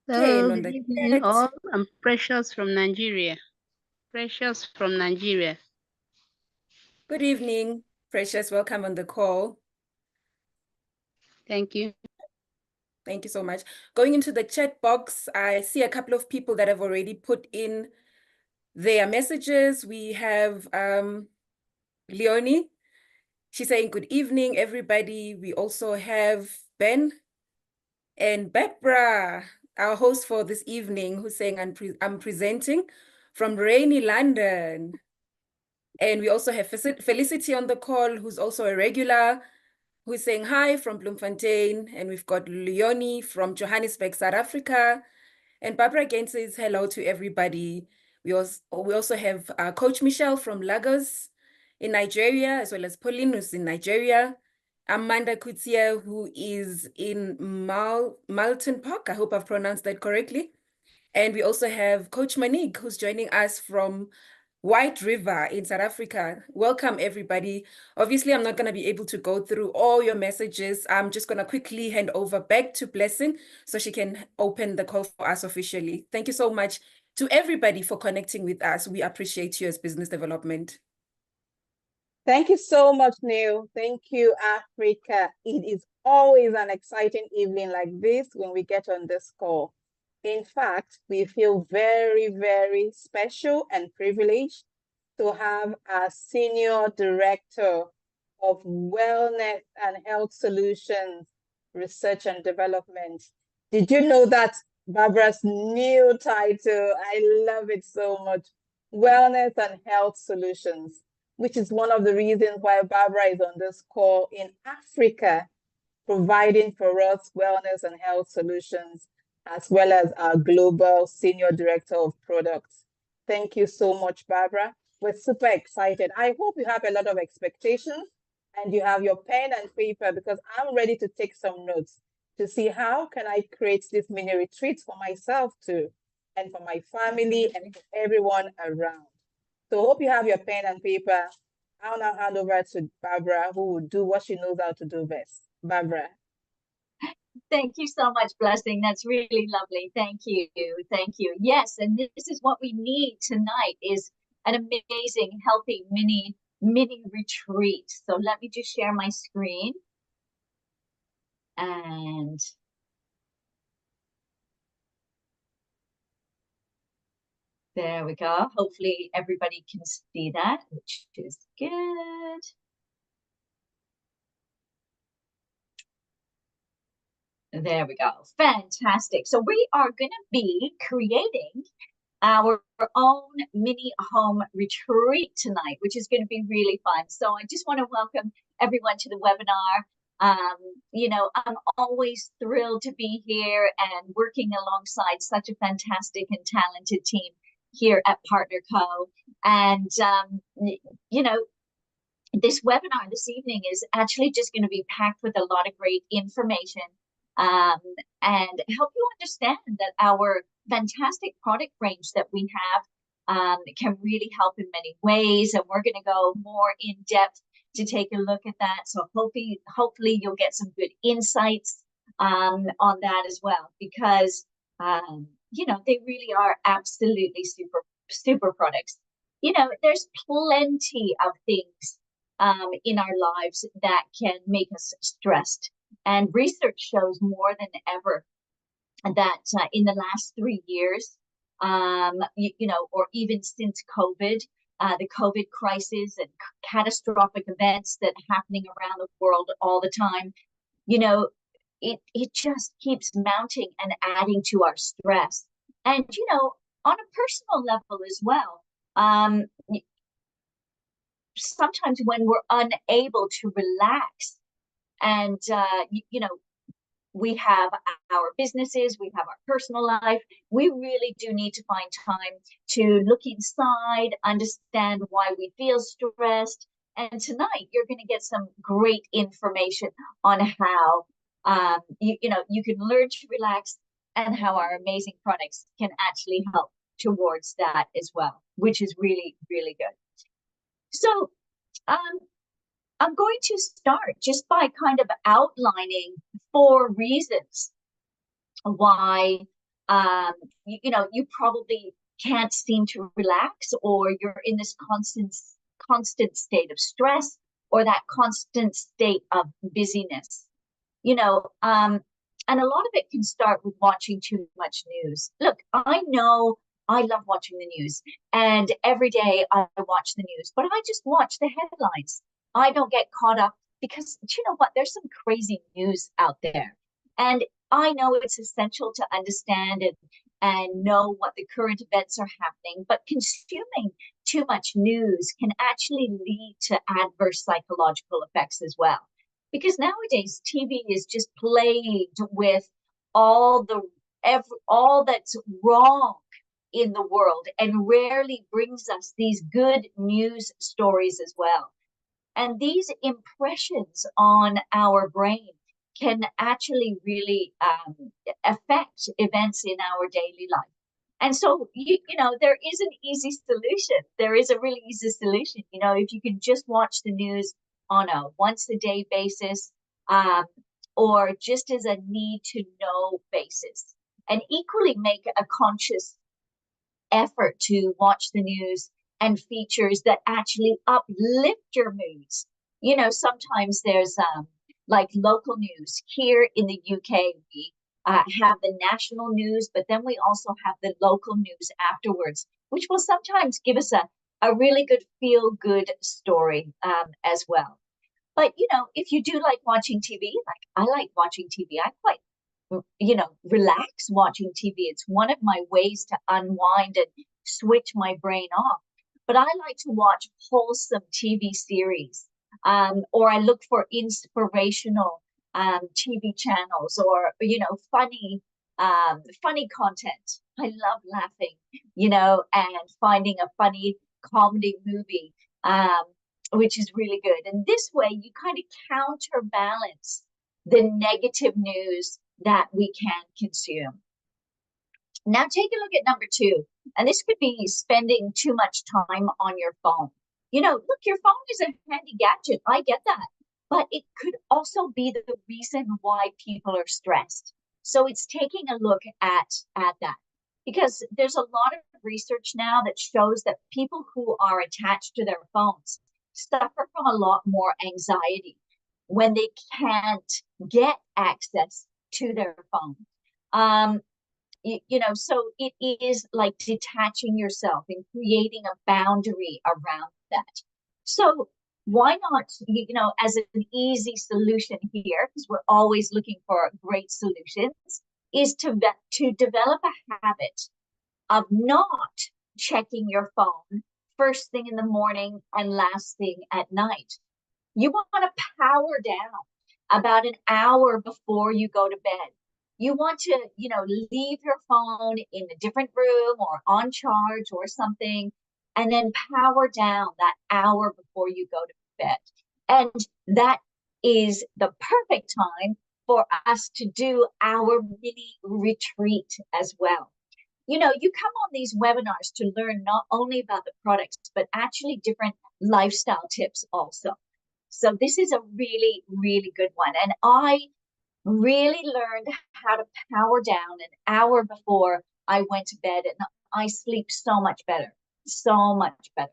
10 Hello, on good the evening chat. all. I'm Precious from Nigeria. Precious from Nigeria. Good evening, Precious. Welcome on the call. Thank you. Thank you so much. Going into the chat box, I see a couple of people that have already put in their messages. We have Leonie. She's saying, good evening, everybody. We also have Ben and Barbara, our host for this evening, who's saying, I'm presenting from rainy London. And we also have Felicity on the call, who's also a regular, who's saying hi from Bloemfontein. And we've got Leonie from Johannesburg, South Africa. And Barbara again says hello to everybody. We also have Coach Michelle from Lagos in Nigeria, as well as Pauline, who's in Nigeria. Amanda Kutia, who is in Malton Park. I hope I've pronounced that correctly. And we also have Coach Manik, who's joining us from White River in South Africa. Welcome, everybody. Obviously, I'm not going to be able to go through all your messages. I'm just going to quickly hand over back to Blessing so she can open the call for us officially. Thank you so much to everybody for connecting with us. We appreciate you as business development. Thank you so much, Neil. Thank you, Africa. It is always an exciting evening like this when we get on this call. In fact, we feel very, very special and privileged to have our Senior Director of Wellness and Health Solutions Research and Development. Did you know that Barbara's new title? I love it so much. Wellness and Health Solutions, which is one of the reasons why Barbara is on this call in Africa, providing for us wellness and health solutions, as well as our Global Senior Director of Products. Thank you so much, Barbara. We're super excited. I hope you have a lot of expectations and you have your pen and paper, because I'm ready to take some notes to see how can I create this mini retreat for myself too, and for my family and for everyone around. So hope you have your pen and paper. I'll now hand over to Barbara, who will do what she knows how to do best. Barbara. Thank you so much, Blessing. That's really lovely. Thank you. Thank you. Yes, and this is what we need tonight, is an amazing, healthy mini retreat. So let me just share my screen. And there we go. Hopefully everybody can see that, which is good. There we go. Fantastic. So we are going to be creating our own mini home retreat tonight, which is going to be really fun. So I just want to welcome everyone to the webinar. You know, I'm always thrilled to be here and working alongside such a fantastic and talented team here at PartnerCo. And, you know, this webinar this evening is actually just going to be packed with a lot of great information and help you understand that our fantastic product range that we have can really help in many ways. And we're going to go more in depth to take a look at that. So hopefully you'll get some good insights on that as well, because, you know, they really are absolutely super products. You know, there's plenty of things in our lives that can make us stressed. And research shows more than ever that in the last 3 years, you know, or even since COVID, the COVID crisis and catastrophic events that are happening around the world all the time, you know, it just keeps mounting and adding to our stress. And, you know, on a personal level as well, sometimes when we're unable to relax and, you know, we have our businesses, we have our personal life, we really do need to find time to look inside, understand why we feel stressed. And tonight you're going to get some great information on how you know, you can learn to relax, and how our amazing products can actually help towards that as well, which is really, really good. So I'm going to start just by kind of outlining 4 reasons why You probably can't seem to relax, or you're in this constant state of stress, or that constant state of busyness. And a lot of it can start with watching too much news. Look, I know I love watching the news, and every day I watch the news, but I just watch the headlines. I don't get caught up because you know what? There's some crazy news out there. And I know it's essential to understand and know what the current events are happening, but consuming too much news can actually lead to adverse psychological effects as well. Because nowadays TV is just plagued with all that's wrong in the world, and rarely brings us these good news stories as well. And these impressions on our brain can actually really affect events in our daily life. And so, there is an easy solution. There is a really easy solution. If you can just watch the news on a once a day basis, or just as a need to know basis, and equally make a conscious effort to watch the news and features that actually uplift your moods. Sometimes there's like local news. Here in the UK, we have the national news, but then we also have the local news afterwards, which will sometimes give us a really good feel-good story as well. But, if you do like watching TV, like I like watching TV, I quite relax watching TV. It's one of my ways to unwind and switch my brain off. But I like to watch wholesome TV series, or I look for inspirational TV channels, or funny content. I love laughing, and finding a funny comedy movie, which is really good. And this way, you kind of counterbalance the negative news that we can consume. Now take a look at number 2, and this could be spending too much time on your phone. Look, your phone is a handy gadget. I get that, but it could also be the reason why people are stressed. So it's taking a look at that, because there's a lot of research now that shows that people who are attached to their phones suffer from a lot more anxiety when they can't get access to their phone. So it is like detaching yourself and creating a boundary around that. So why not, as an easy solution here, because we're always looking for great solutions, is to develop a habit of not checking your phone first thing in the morning and last thing at night. You want to power down about an hour before you go to bed. You want to, leave your phone in a different room or on charge or something, and then power down that hour before you go to bed. And that is the perfect time for us to do our mini retreat as well. You come on these webinars to learn not only about the products, but actually different lifestyle tips also. So this is a really, really good one. And I really learned how to power down an hour before I went to bed, and I sleep so much better, so much better.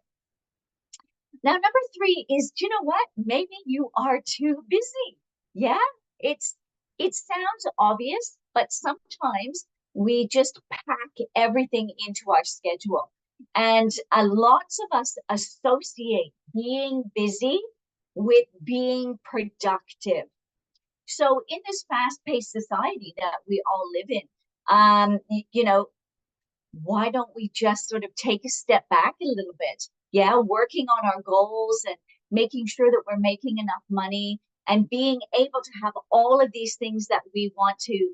Now, number 3 is, do you know what? Maybe you are too busy. Yeah, it sounds obvious, but sometimes we just pack everything into our schedule. And lots of us associate being busy with being productive. So in this fast-paced society that we all live in, why don't we just sort of take a step back a little bit? Yeah, working on our goals and making sure that we're making enough money and being able to have all of these things that we want to,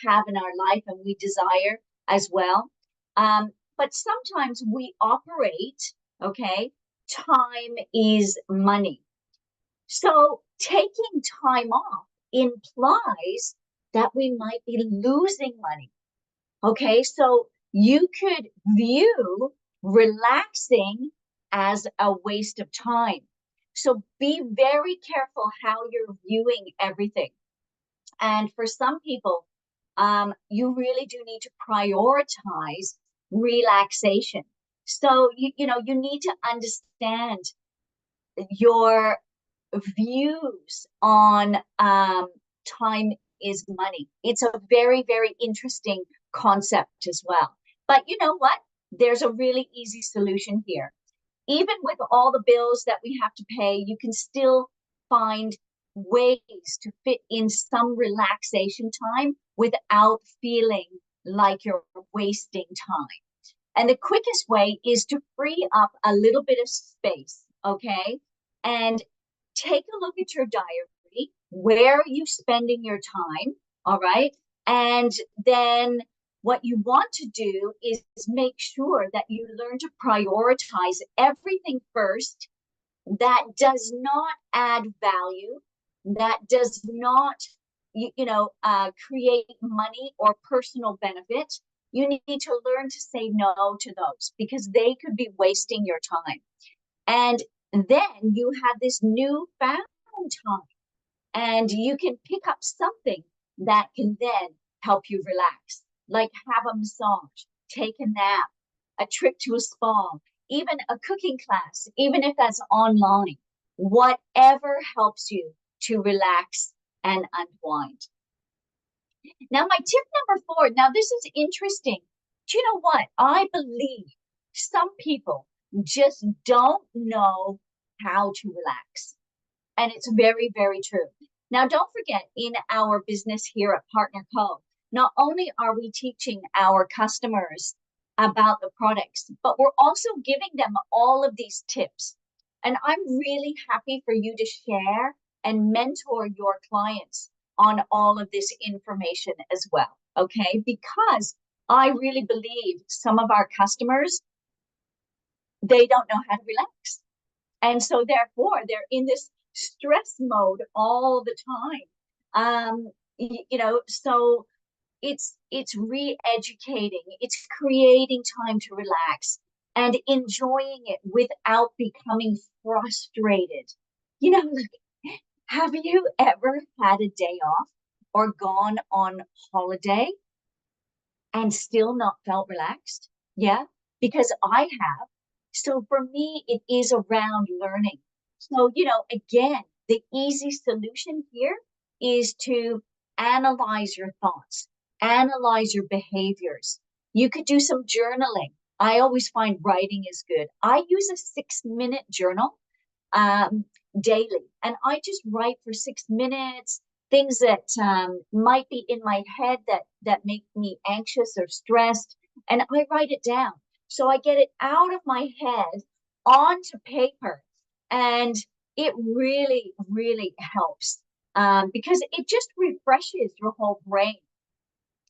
have in our life and we desire as well. But sometimes we operate, okay, time is money. So taking time off implies that we might be losing money. Okay, so you could view relaxing as a waste of time. So be very careful how you're viewing everything. And for some people, you really do need to prioritize relaxation. So you know, you need to understand your views on time is money. It's a very, very interesting concept as well. But you know what? There's a really easy solution here. Even with all the bills that we have to pay, you can still find ways to fit in some relaxation time without feeling like you're wasting time. And the quickest way is to free up a little bit of space, okay? And take a look at your diary. Where are you spending your time? All right. And then what you want to do is make sure that you learn to prioritize everything first that does not add value, that does not, create money or personal benefit. You need to learn to say no to those because they could be wasting your time. And then you have this newfound time and you can pick up something that can then help you relax, like have a massage, take a nap, a trip to a spa, even a cooking class, even if that's online, whatever helps you to relax and unwind. Now, my tip number 4, now this is interesting. Do you know what? I believe some people just don't know how to relax. And it's very, very true. Now, don't forget, in our business here at PartnerCo, not only are we teaching our customers about the products, but we're also giving them all of these tips. And I'm really happy for you to share and mentor your clients on all of this information as well, okay? Because I really believe some of our customers, they don't know how to relax. And so therefore, they're in this stress mode all the time. So it's re-educating, it's creating time to relax and enjoying it without becoming frustrated. You know, have you ever had a day off or gone on holiday and still not felt relaxed? Yeah, because I have. So for me, it is around learning. So, again, the easy solution here is to analyze your thoughts, analyze your behaviors. You could do some journaling. I always find writing is good. I use a 6-minute journal daily, and I just write for 6 minutes, things that might be in my head that make me anxious or stressed, and I write it down. So I get it out of my head onto paper, and it really, really helps because it just refreshes your whole brain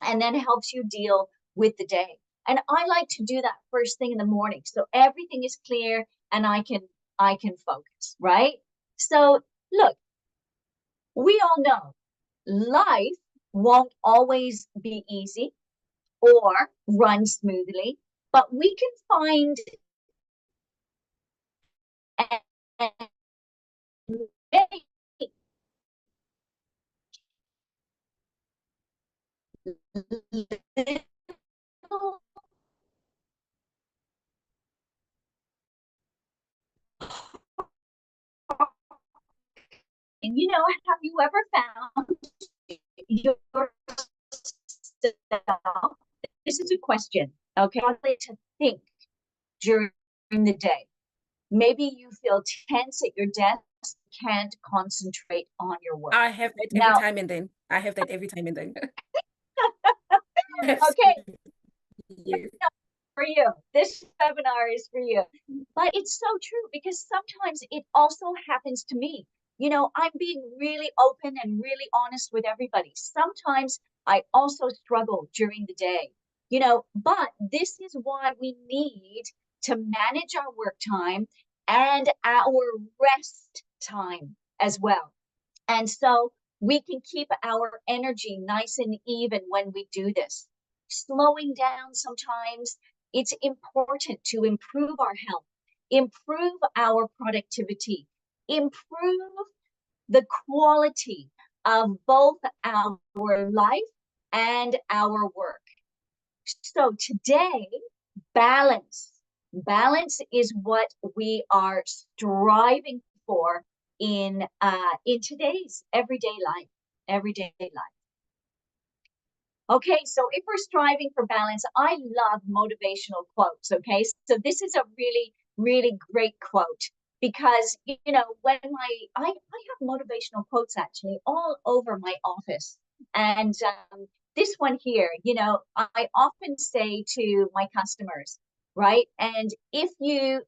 and then helps you deal with the day. And I like to do that first thing in the morning, so everything is clear and I can focus, right? So look, we all know life won't always be easy or run smoothly, but we can find and have you ever found yourself? This is a question, okay? To think during the day. Maybe you feel tense at your desk, can't concentrate on your work. I have that every time and then. I have that every time and then. Okay. Yes. For you. This webinar is for you. But it's so true because sometimes it also happens to me. I'm being really open and really honest with everybody. Sometimes I also struggle during the day, but this is why we need to manage our work time and our rest time as well. And so we can keep our energy nice and even when we do this. Slowing down sometimes, it's important to improve our health, improve our productivity, improve the quality of both our life and our work. So today, balance. Balance is what we are striving for in today's everyday life. Everyday life. Okay, so if we're striving for balance, I love motivational quotes. Okay, so this is a really, really great quote because you know when I have motivational quotes actually all over my office, and this one here, you know, I often say to my customers, right? And if you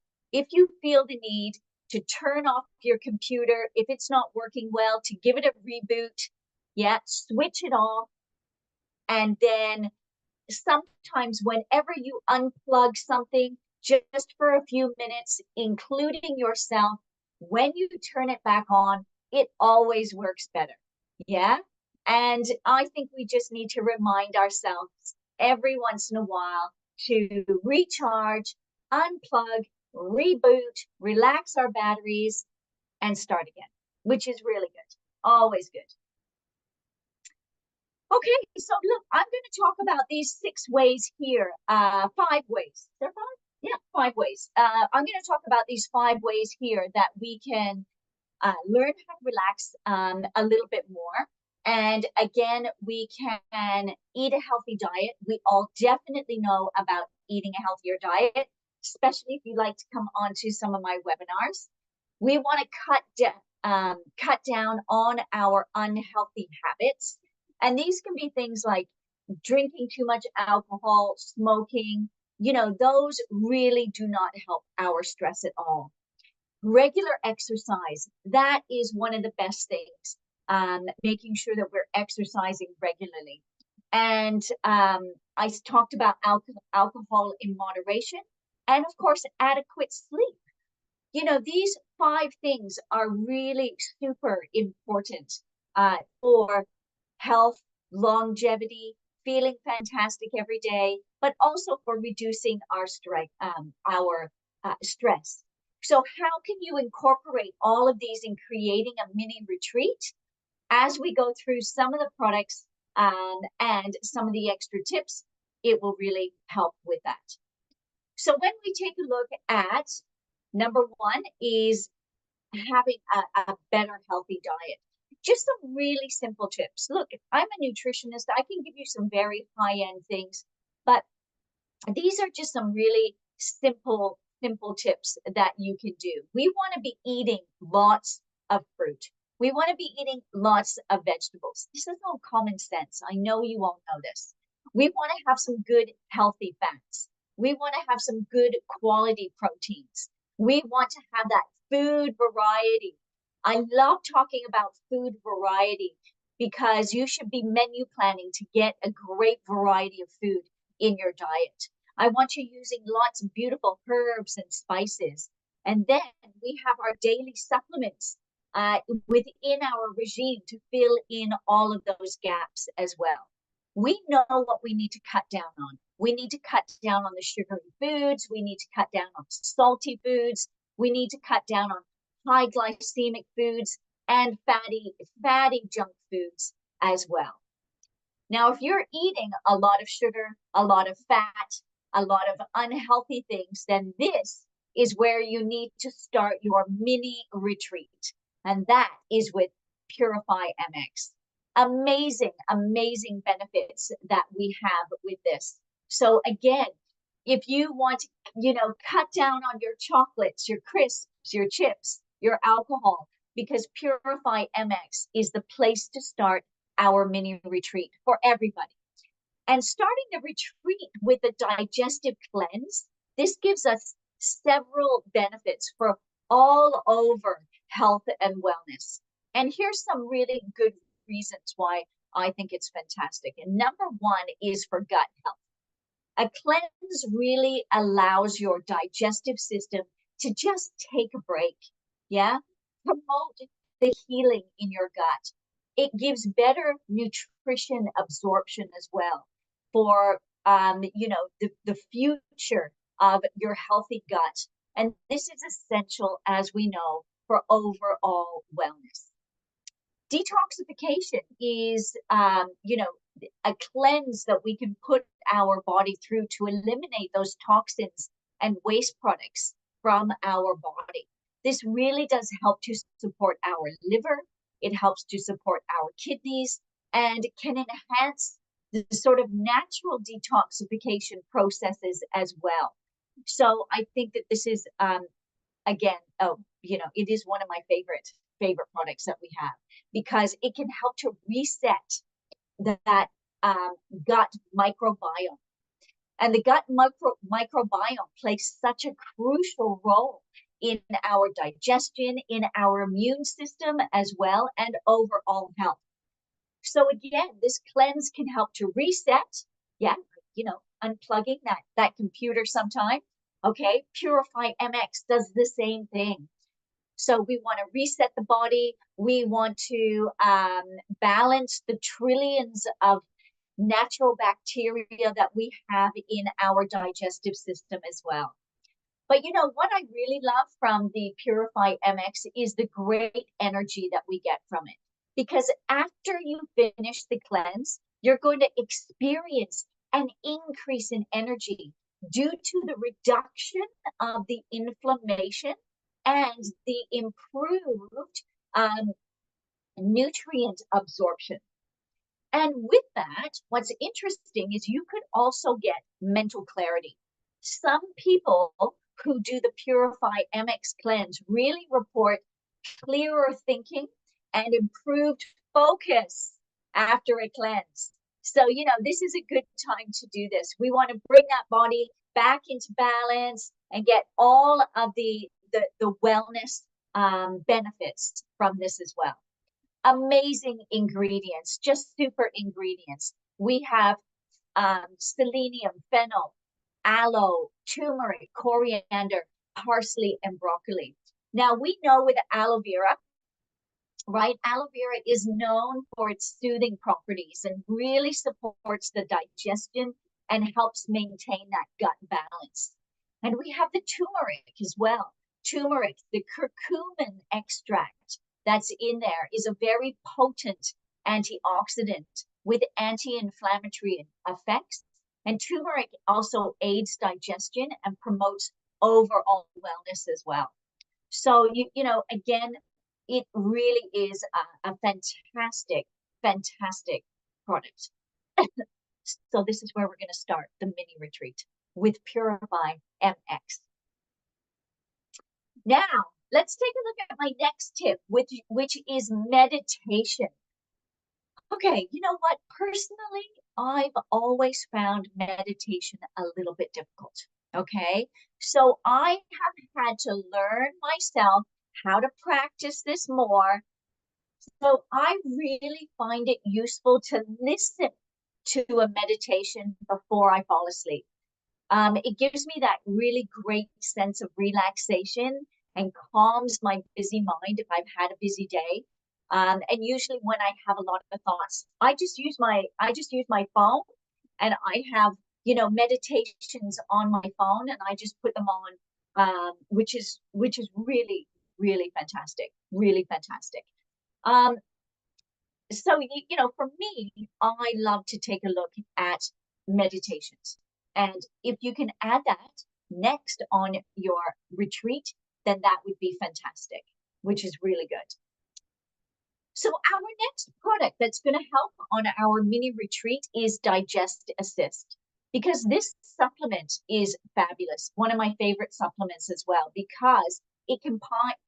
feel the need to turn off your computer if it's not working well, to give it a reboot, yeah, switch it off. And then sometimes whenever you unplug something just for a few minutes, including yourself, when you turn it back on, it always works better. Yeah. And I think we just need to remind ourselves every once in a while to recharge, unplug, reboot, relax our batteries, and start again, which is really good. Always good. Okay, so look, I'm going to talk about these 6 ways here, 5 ways. There 5? Yeah, 5 ways. I'm going to talk about these 5 ways here that we can learn how to relax a little bit more. And again, we can eat a healthy diet. We all definitely know about eating a healthier diet, especially if you like to come onto some of my webinars. We want to cut down on our unhealthy habits. And these can be things like drinking too much alcohol, smoking, you know, those really do not help our stress at all. Regular exercise, that is one of the best things, making sure that we're exercising regularly. And I talked about alcohol in moderation, and of course, adequate sleep. You know, these 5 things are really super important for health, longevity, feeling fantastic every day, but also for reducing our stress. So how can you incorporate all of these in creating a mini retreat? As we go through some of the products and some of the extra tips, it will really help with that. So when we take a look at number 1 is having a better healthy diet. Just some really simple tips. Look, I'm a nutritionist. I can give you some very high-end things, but these are just some really simple tips that you can do. We want to be eating lots of fruit. We want to be eating lots of vegetables. This is all common sense. I know you all know this. We want to have some good healthy fats. We want to have some good quality proteins. We want to have that food variety. I love talking about food variety because you should be menu planning to get a great variety of food in your diet. I want you using lots of beautiful herbs and spices. And then we have our daily supplements within our regime to fill in all of those gaps as well. We know what we need to cut down on. We need to cut down on the sugary foods. We need to cut down on salty foods. We need to cut down on high glycemic foods and fatty junk foods as well. Now, if you're eating a lot of sugar, a lot of fat, a lot of unhealthy things, then this is where you need to start your mini retreat. And that is with Purify MX. Amazing, amazing benefits that we have with this. So again, if you want to, you know, cut down on your chocolates, your crisps, your chips, your alcohol, because Purify MX is the place to start our mini retreat for everybody. And starting the retreat with a digestive cleanse, this gives us several benefits for all over health and wellness. And here's some really good reasons why I think it's fantastic. And number 1 is for gut health. A cleanse really allows your digestive system to just take a break. Yeah, promote the healing in your gut. It gives better nutrition absorption as well for you know, the future of your healthy gut. And this is essential, as we know, for overall wellness. Detoxification is, you know, a cleanse that we can put our body through to eliminate those toxins and waste products from our body. This really does help to support our liver. It helps to support our kidneys and can enhance the sort of natural detoxification processes as well. So I think that this is, again, it is one of my favorite products that we have, because it can help to reset that gut microbiome. And the gut microbiome plays such a crucial role in our digestion, in our immune system as well, and overall health. So again, this cleanse can help to reset, unplugging that computer sometime. Okay, Purify MX does the same thing. So we want to reset the body. We want to balance the trillions of natural bacteria that we have in our digestive system as well. But what I really love from the Purify MX is the great energy that we get from it. Because after you finish the cleanse, you're going to experience an increase in energy due to the reduction of the inflammation and the improved nutrient absorption. And with that, what's interesting is you could also get mental clarity. Some people who do the Purify MX cleanse really report clearer thinking and improved focus after a cleanse. So, this is a good time to do this. We want to bring that body back into balance and get all of the wellness benefits from this as well. Amazing ingredients, just super ingredients. We have selenium, fennel, aloe, turmeric, coriander, parsley, and broccoli. Now, we know with aloe vera, right? Aloe vera is known for its soothing properties and really supports the digestion and helps maintain that gut balance. And we have the turmeric as well. Turmeric, the curcumin extract that's in there is a very potent antioxidant with anti-inflammatory effects. And turmeric also aids digestion and promotes overall wellness as well. So, again, it really is a fantastic, fantastic product. So this is where we're going to start the mini retreat with Purify MX. Now, let's take a look at my next tip, which is meditation. Okay, you know what? Personally, I've always found meditation a little bit difficult. Okay, so I have had to learn myself how to practice this more. So I really find it useful to listen to a meditation before I fall asleep. It gives me that really great sense of relaxation and calms my busy mind if I've had a busy day. And usually when I have a lot of thoughts, I just use my phone, and I have meditations on my phone, and I just put them on, which is really, really fantastic, really fantastic. So for me, I love to take a look at meditations, and if you can add that next on your retreat, then that would be fantastic, which is really good. So our next product that's going to help on our mini retreat is Digest Assist, because this supplement is fabulous. One of my favorite supplements as well, because it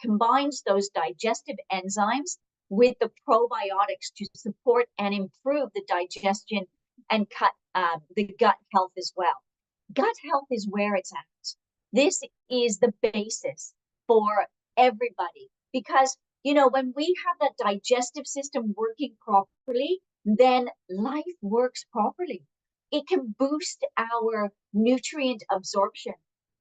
combines those digestive enzymes with the probiotics to support and improve the digestion and the gut health as well. Gut health is where it's at. This is the basis for everybody, because when we have that digestive system working properly, then life works properly. It can boost our nutrient absorption,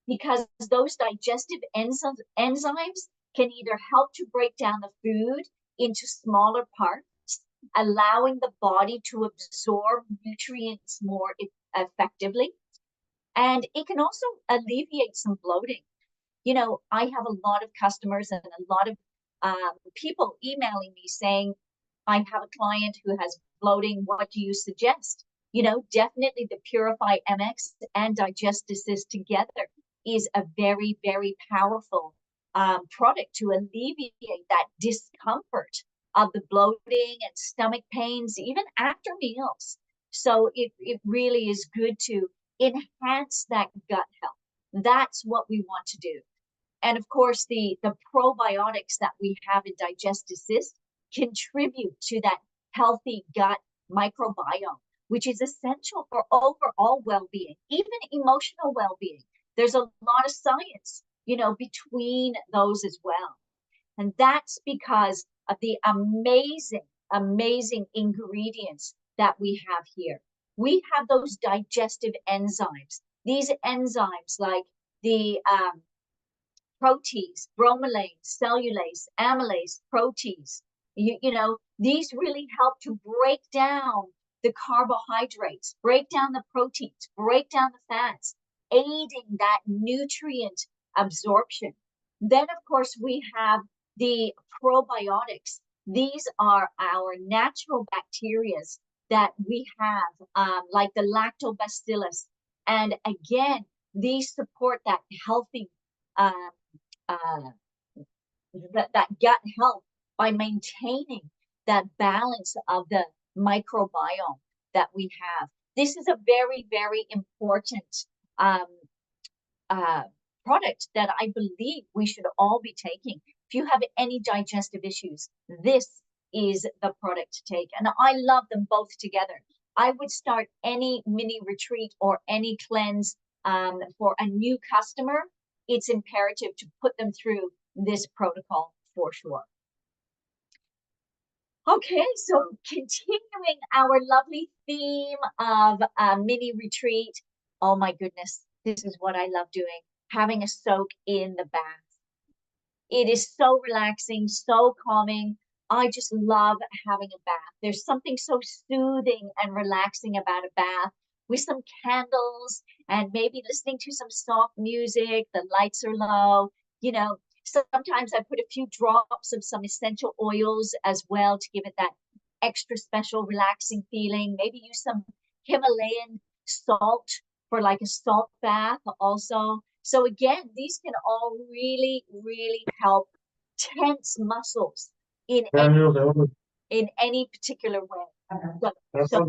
because those digestive enzymes can either help to break down the food into smaller parts, allowing the body to absorb nutrients more effectively. And it can also alleviate some bloating. I have a lot of customers and a lot of people emailing me saying, I have a client who has bloating, what do you suggest? You know, definitely the Purify MX and Digest Assist together is a very, very powerful product to alleviate that discomfort of the bloating and stomach pains, even after meals. So it really is good to enhance that gut health. That's what we want to do. And of course, the probiotics that we have in Digest Assist contribute to that healthy gut microbiome, which is essential for overall well-being, even emotional well-being. There's a lot of science, you know, between those as well. And that's because of the amazing, amazing ingredients that we have here. We have those digestive enzymes. These enzymes like the protease, bromelain, cellulase, amylase, protease, you know, these really help to break down the carbohydrates, break down the proteins, break down the fats, aiding that nutrient absorption. Then, of course, we have the probiotics. These are our natural bacteria that we have, like the lactobacillus. And again, these support that healthy, that gut health by maintaining that balance of the microbiome that we have. This is a very, very important product that I believe we should all be taking. If you have any digestive issues, this is the product to take. And I love them both together. I would start any mini retreat or any cleanse for a new customer. It's imperative to put them through this protocol for sure. Okay, so continuing our lovely theme of mini retreat. Oh my goodness, this is what I love doing, having a soak in the bath. It is so relaxing, so calming. I just love having a bath. There's something so soothing and relaxing about a bath with some candles and maybe listening to some soft music. The lights are low, you know. Sometimes I put a few drops of some essential oils as well to give it that extra special relaxing feeling. Maybe use some Himalayan salt for like a salt bath also. So again, these can all really, really help tense muscles in any particular way. So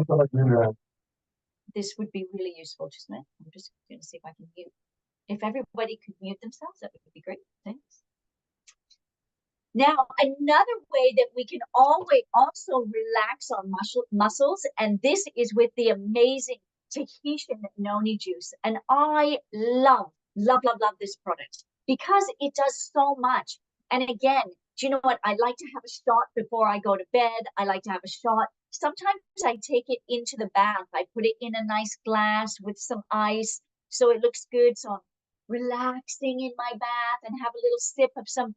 this would be really useful. Just a minute. I'm just going to see if I can mute. If everybody could mute themselves, that would be great. Thanks. Now, another way that we can always also relax our muscles, and this is with the amazing Tahitian noni juice. And I love this product because it does so much. And again, do you know what? I like to have a shot before I go to bed. I like to have a shot. Sometimes I take it into the bath. I put it in a nice glass with some ice so it looks good. So I'm relaxing in my bath and have a little sip of some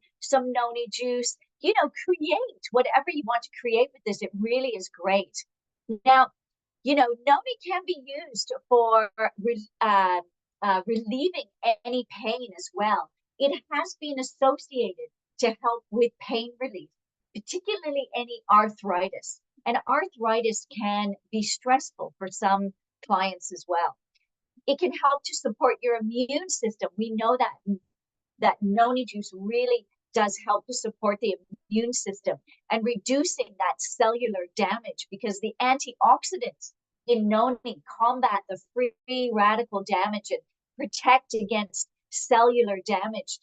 noni juice. You know, create whatever you want to create with this. It really is great. Now, you know, noni can be used for relieving any pain as well. It has been associated to help with pain relief, particularly any arthritis. And arthritis can be stressful for some clients as well. It can help to support your immune system. We know that noni juice really does help to support the immune system and reducing that cellular damage because the antioxidants in noni combat the free radical damage and protect against cellular damage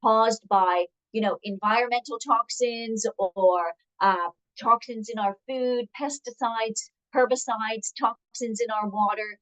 caused by, you know, environmental toxins or toxins in our food, pesticides, herbicides, toxins in our water,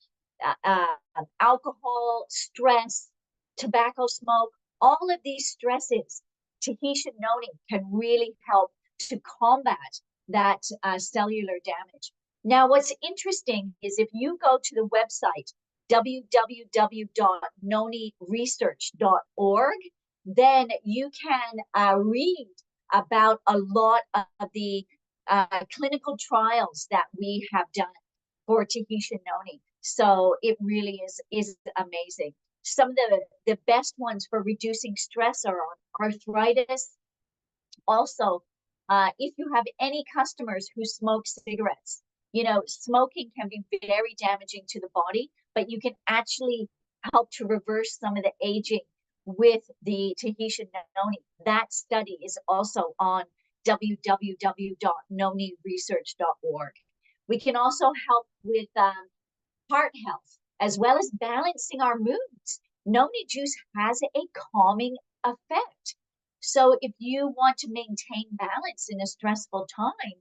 alcohol, stress, tobacco smoke, all of these stresses, Tahitian noni can really help to combat that cellular damage. Now, what's interesting is if you go to the website, www.noniresearch.org, then you can read about a lot of the clinical trials that we have done for Tahitian noni. So it really is amazing. Some of the best ones for reducing stress are on arthritis. Also, if you have any customers who smoke cigarettes, You know, smoking can be very damaging to the body, but you can actually help to reverse some of the aging with the Tahitian noni. That study is also on www.noniresearch.org. We can also help with heart health, as well as balancing our moods. Noni juice has a calming effect. So if you want to maintain balance in a stressful time,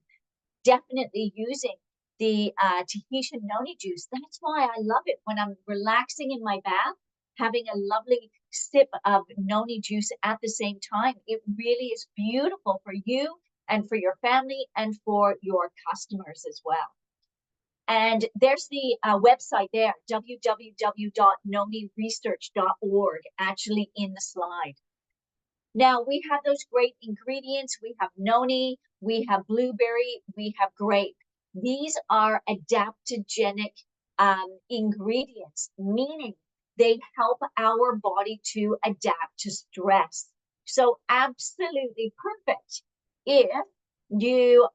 definitely using the Tahitian noni juice. That's why I love it when I'm relaxing in my bath, having a lovely sip of noni juice at the same time. It really is beautiful for you and for your family and for your customers as well. And there's the website there, www.noniresearch.org, actually in the slide. Now we have those great ingredients. We have noni, we have blueberry, we have grape. These are adaptogenic ingredients, meaning they help our body to adapt to stress. So absolutely perfect if you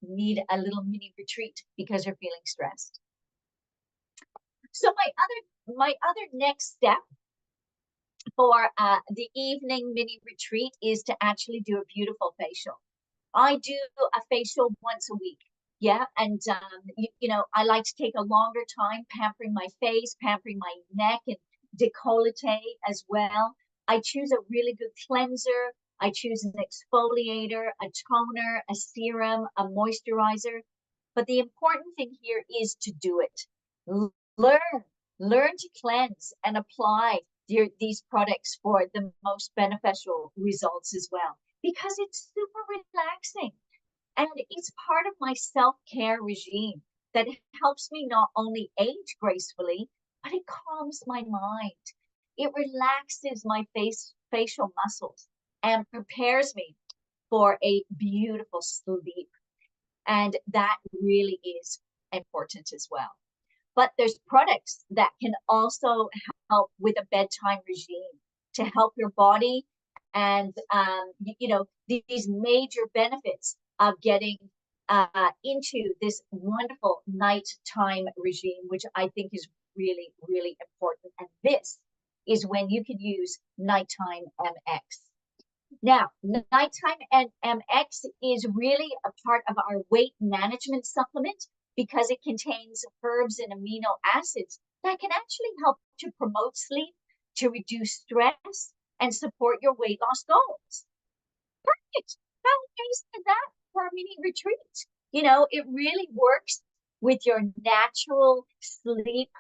need a little mini retreat because you're feeling stressed. So my other next step for the evening mini retreat is to actually do a beautiful facial. I do a facial once a week. Yeah, and you know, I like to take a longer time pampering my face, pampering my neck and décolleté as well. I choose a really good cleanser. I choose an exfoliator, a toner, a serum, a moisturizer. But the important thing here is to do it. Learn to cleanse and apply these products for the most beneficial results as well, because it's super relaxing. And it's part of my self-care regime that helps me not only age gracefully, but it calms my mind. It relaxes my facial muscles and prepares me for a beautiful sleep. And that really is important as well. But there's products that can also help with a bedtime regime to help your body and, you know, these major benefits of getting into this wonderful nighttime regime, which I think is really, really important. And this is when you can use Nighttime MX. Now, Nighttime MX is really a part of our weight management supplement because it contains herbs and amino acids that can actually help to promote sleep, to reduce stress, and support your weight loss goals. Perfect. How amazing is that for a mini retreat? You know, it really works with your natural sleep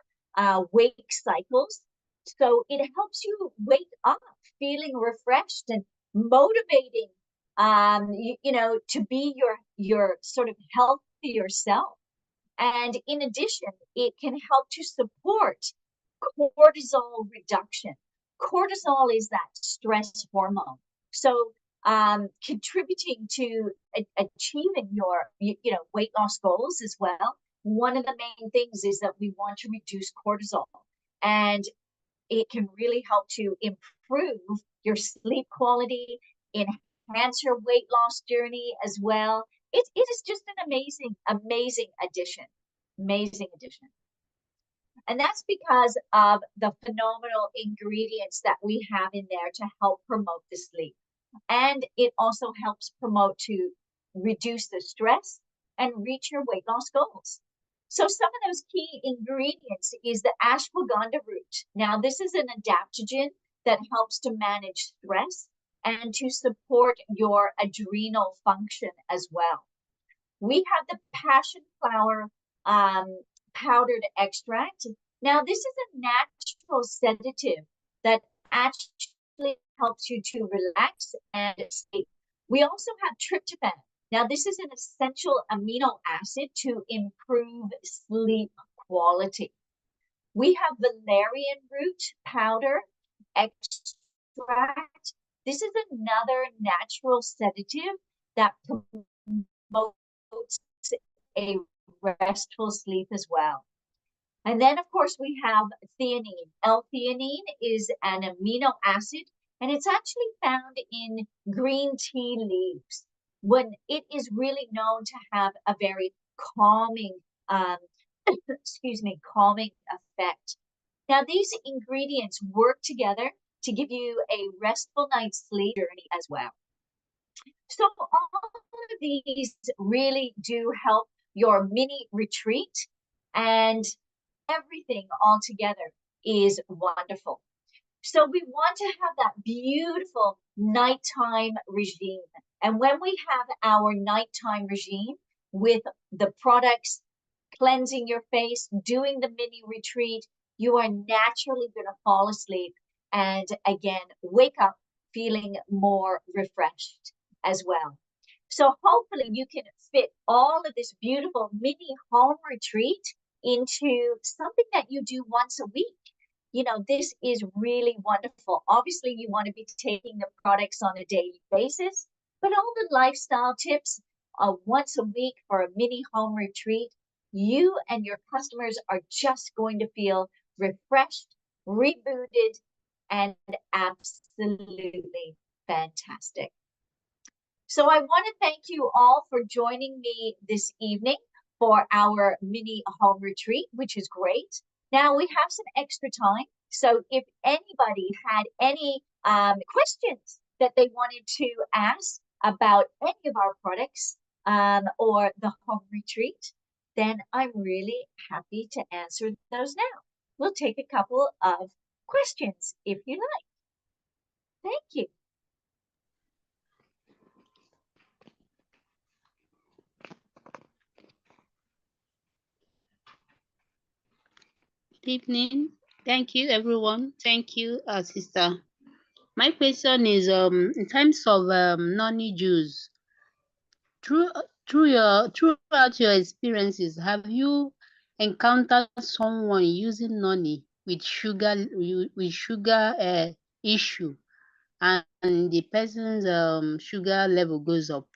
wake cycles. So it helps you wake up feeling refreshed and motivating, you know, to be your sort of healthier self. And in addition, it can help to support cortisol reduction. Cortisol is that stress hormone. So contributing to achieving your weight loss goals as well. One of the main things is that we want to reduce cortisol, and it can really help to improve your sleep quality, enhance your weight loss journey as well. It is just an amazing addition. Amazing addition. And that's because of the phenomenal ingredients that we have in there to help promote the sleep. And it also helps promote to reduce the stress and reach your weight loss goals. So some of those key ingredients is the ashwagandha root. Now, this is an adaptogen that helps to manage stress and to support your adrenal function as well. We have the passion flower powdered extract. Now, this is a natural sedative that actually helps you to relax and sleep. We also have tryptophan. Now, this is an essential amino acid to improve sleep quality. We have valerian root powder extract. This is another natural sedative that promotes a restful sleep as well. And then, of course, we have theanine. L-theanine is an amino acid, and it's actually found in green tea leaves. When it is really known to have a very calming, excuse me, calming effect. Now, these ingredients work together to give you a restful night's sleep journey as well. So all of these really do help your mini retreat, and everything all together is wonderful. So we want to have that beautiful nighttime regime. And when we have our nighttime regime with the products, cleansing your face, doing the mini retreat, you are naturally going to fall asleep and again, wake up feeling more refreshed as well. So hopefully you can fit all of this beautiful mini home retreat into something that you do once a week. You know, this is really wonderful. Obviously, you want to be taking the products on a daily basis, but all the lifestyle tips once a week for a mini home retreat, you and your customers are just going to feel refreshed, rebooted, and absolutely fantastic. So I want to thank you all for joining me this evening for our mini home retreat, which is great. Now we have some extra time. So if anybody had any questions that they wanted to ask about any of our products or the home retreat, then I'm really happy to answer those now. We'll take a couple of questions if you like. Thank you. Good evening. Thank you, everyone. Thank you, sister. My question is, in terms of noni juice, throughout your experiences, have you encountered someone using noni with sugar issue, and the person's sugar level goes up?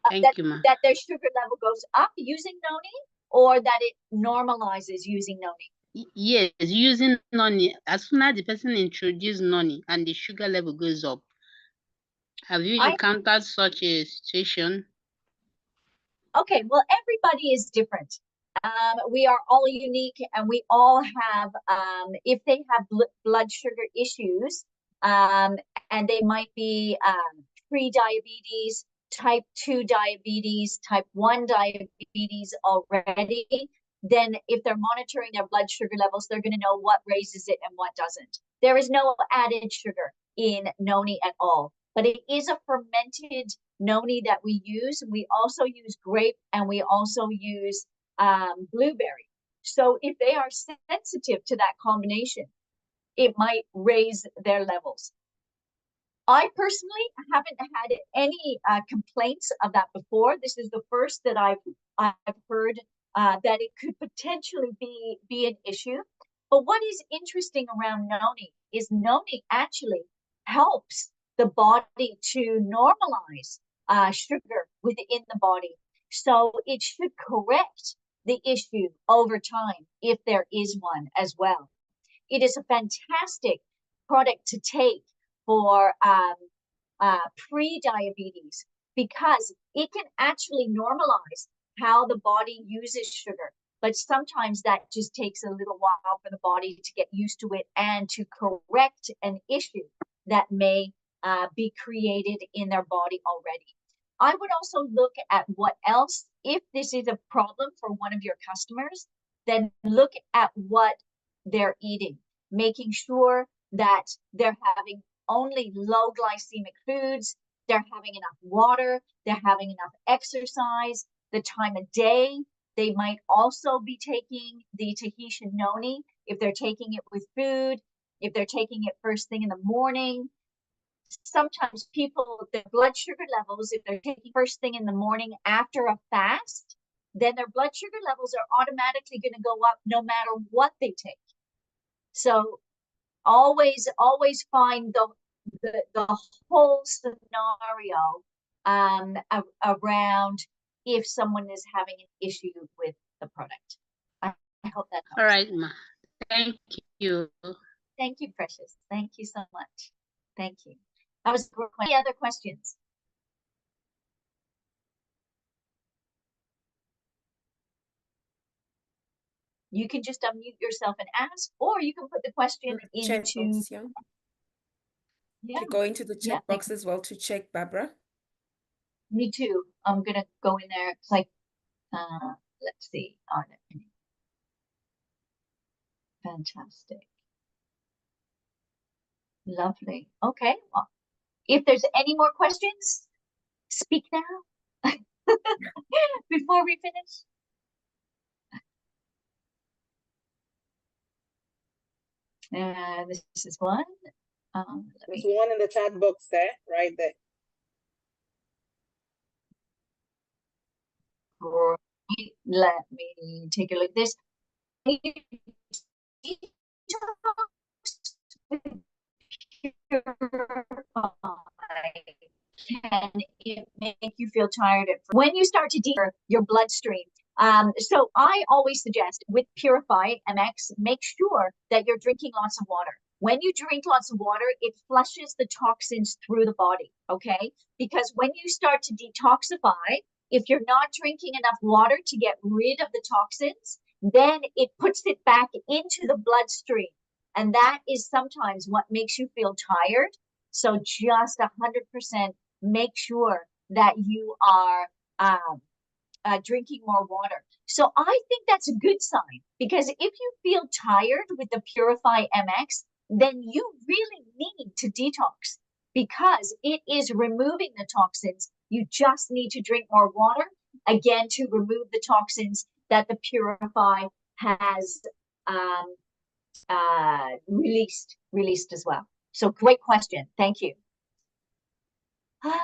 Thank you, ma. That their sugar level goes up using noni, or that it normalizes using noni? Yes, using noni. As soon as the person introduces noni and the sugar level goes up. Have you encountered such a situation? Okay, well, everybody is different. We are all unique, and we all have, if they have blood sugar issues, and they might be pre-diabetes, type 2 diabetes, type 1 diabetes already, then if they're monitoring their blood sugar levels, they're going to know what raises it and what doesn't. There is no added sugar in noni at all, but it is a fermented noni that we use. We also use grape, and we also use blueberry. So if they are sensitive to that combination, it might raise their levels. I personally haven't had any complaints of that before. This is the first that I've heard that it could potentially be an issue. But what is interesting around noni is noni actually helps the body to normalize sugar within the body. So it should correct the issue over time if there is one as well. It is a fantastic product to take for pre-diabetes, because it can actually normalize how the body uses sugar. But sometimes that just takes a little while for the body to get used to it and to correct an issue that may be created in their body already. I would also look at what else, if this is a problem for one of your customers, then look at what they're eating, making sure that they're having only low glycemic foods, they're having enough water, they're having enough exercise, the time of day. They might also be taking the Tahitian noni if they're taking it with food, if they're taking it first thing in the morning. Sometimes people, their blood sugar levels, if they're taking first thing in the morning after a fast, then their blood sugar levels are automatically going to go up no matter what they take. So always find the whole scenario around if someone is having an issue with the product. I hope that helps. All right, ma. Thank you. Thank you, Precious. Thank you so much. Thank you. That was a great question. Any other questions? you can just unmute yourself and ask, or you can put the question Chat into. box, yeah. Yeah, You go into the yeah, chat box as well to check, Barbara. me too. I'm gonna go in there. It's like, let's see. Oh, no. Fantastic. Lovely. Okay. Well, if there's any more questions, speak now before we finish. This is one. There's one in the chat box there, right there. Great. Let me take a look at this. Can it make you feel tired when you start to deeper your bloodstream? So I always suggest with Purify MX, make sure that you're drinking lots of water. When you drink lots of water, it flushes the toxins through the body, okay? Because when you start to detoxify, if you're not drinking enough water to get rid of the toxins, then it puts it back into the bloodstream. And that is sometimes what makes you feel tired. So just 100% make sure that you are drinking more water. So I think that's a good sign, because if you feel tired with the Purify MX, then you really need to detox, because it is removing the toxins. You just need to drink more water, again, to remove the toxins that the Purify has released as well. So great question. Thank you.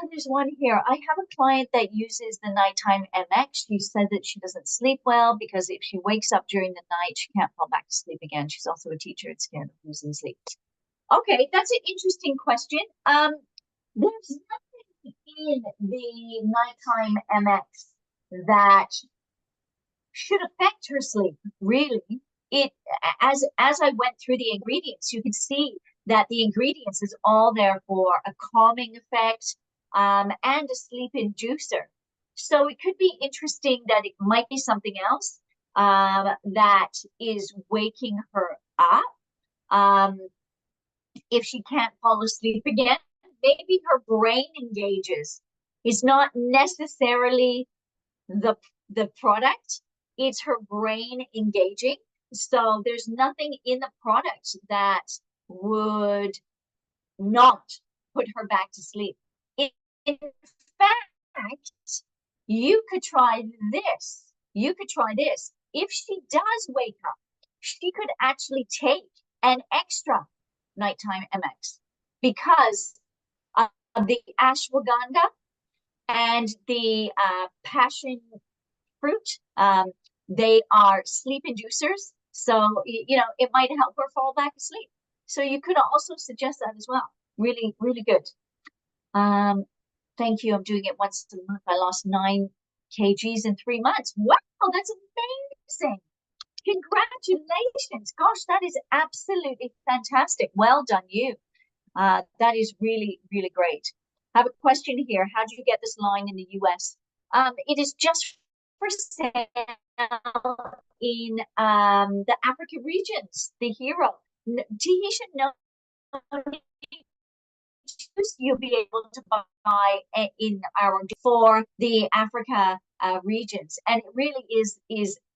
There's one here. I have a client that uses the nighttime MX. She said that she doesn't sleep well because if she wakes up during the night, she can't fall back to sleep again. She's also a teacher and scared of losing sleep. Okay, that's an interesting question. There's nothing in the nighttime MX that should affect her sleep, really. It, as I went through the ingredients, you can see that the ingredients is all there for a calming effect and a sleep inducer. So it could be interesting that it might be something else that is waking her up. If she can't fall asleep again, maybe her brain engages. It's not necessarily the product, it's her brain engaging. So there's nothing in the product that would not put her back to sleep. In fact, you could try this. If she does wake up, she could actually take an extra nighttime MX, because of the ashwagandha and the passion fruit. They are sleep inducers. So, you know, it might help her fall back asleep. So you could also suggest that as well. Really, really good. Thank you. I'm doing it once a month. I lost 9 kgs in 3 months. Wow, that's amazing. Congratulations. Gosh, that is absolutely fantastic. Well done, you. That is really, really great. I have a question here. How do you get this line in the US? It is just for sale in the Africa regions, the hero. Tahitian no you'll be able to buy in our for the Africa regions, and it really is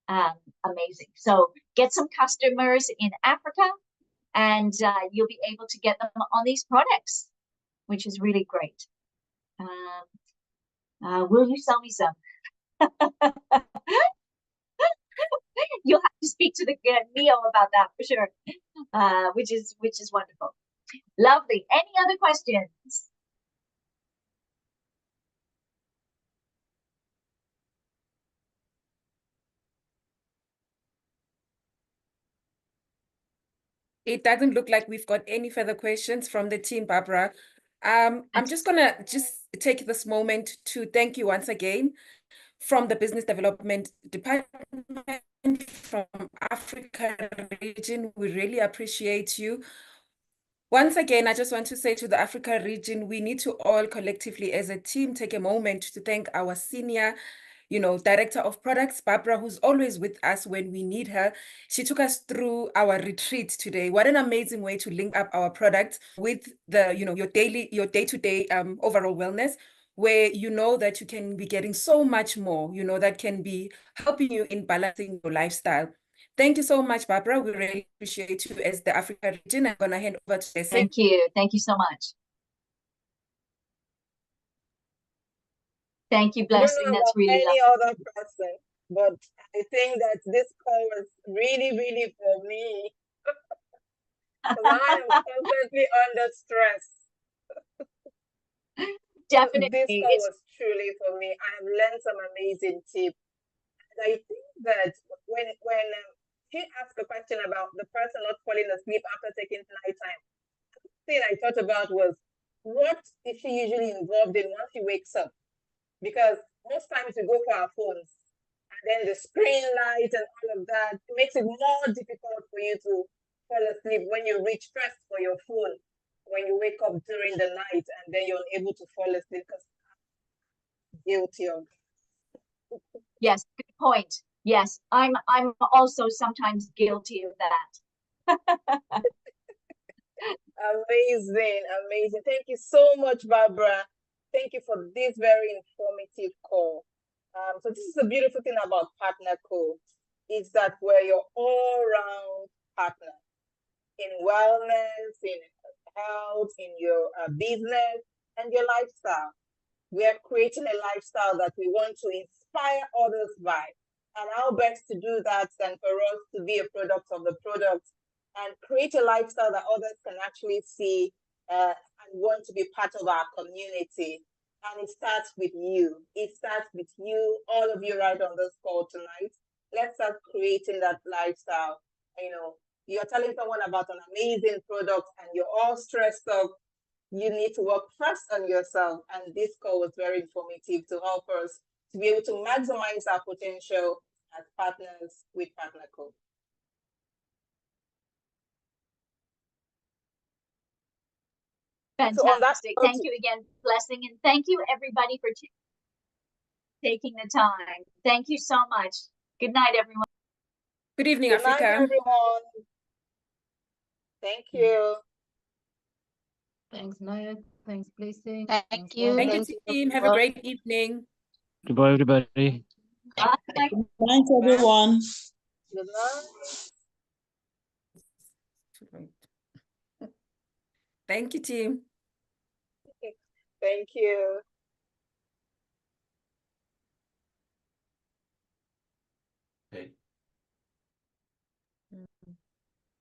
amazing. So get some customers in Africa, and you'll be able to get them on these products, which is really great. Will you sell me some? You'll have to speak to the Neo about that for sure, which is wonderful. Lovely. Any other questions? It doesn't look like we've got any further questions from the team, Barbara. I'm just gonna take this moment to thank you once again from the Business Development Department from Africa region. We really appreciate you. Once again, I just want to say to the Africa region, we need to all collectively as a team take a moment to thank our senior director of products, Barbara, who's always with us when we need her. She took us through our retreat today. What an amazing way to link up our products with the, your day-to-day overall wellness, where you know that you can be getting so much more, that can be helping you in balancing your lifestyle. Thank you so much, Barbara. We really appreciate you as the Africa region. I'm going to hand over to Leslie. Thank you. Thank you so much. Thank you, I don't Blessing. know That's about really any lovely. other person, but I think that this call was really, really for me. Because I am constantly under stress. Definitely. This call was truly for me. I have learned some amazing tips. And I think that when she asked a question about the person not falling asleep after taking nighttime, the thing I thought about was, what is she usually involved in once she wakes up? Because most times we go for our phones, and then the screen light and all of that makes it more difficult for you to fall asleep when you reach first for your phone, when you wake up during the night, and then you're unable to fall asleep because I'm guilty of. Yes, good point. Yes, I'm also sometimes guilty of that. Amazing, amazing. Thank you so much, Barbara. Thank you for this very informative call. So this is the beautiful thing about PartnerCo, is that we're your all-round partner in wellness, in health, in your business, and your lifestyle. We are creating a lifestyle that we want to inspire others by. And how best to do that than for us to be a product of the product and create a lifestyle that others can actually see and want to be part of our community. And it starts with you. It starts with you, all of you right on this call tonight. Let's start creating that lifestyle. You're telling someone about an amazing product and you're all stressed up. You need to work first on yourself. And this call was very informative to help us to be able to maximize our potential as partners with PartnerCo. Fantastic. Thank you again, Blessing. And thank you, everybody, for taking the time. Thank you so much. Good night, everyone. Good evening, Good Africa. night, everyone. Thank you. Thanks, Naya. Thanks, Blessing. Thank you. Thank Thank you, you, team. Have a everyone. great evening. Goodbye, everybody. Bye. Good night, everyone. Good night. Thank you, team. Thank you. Hey.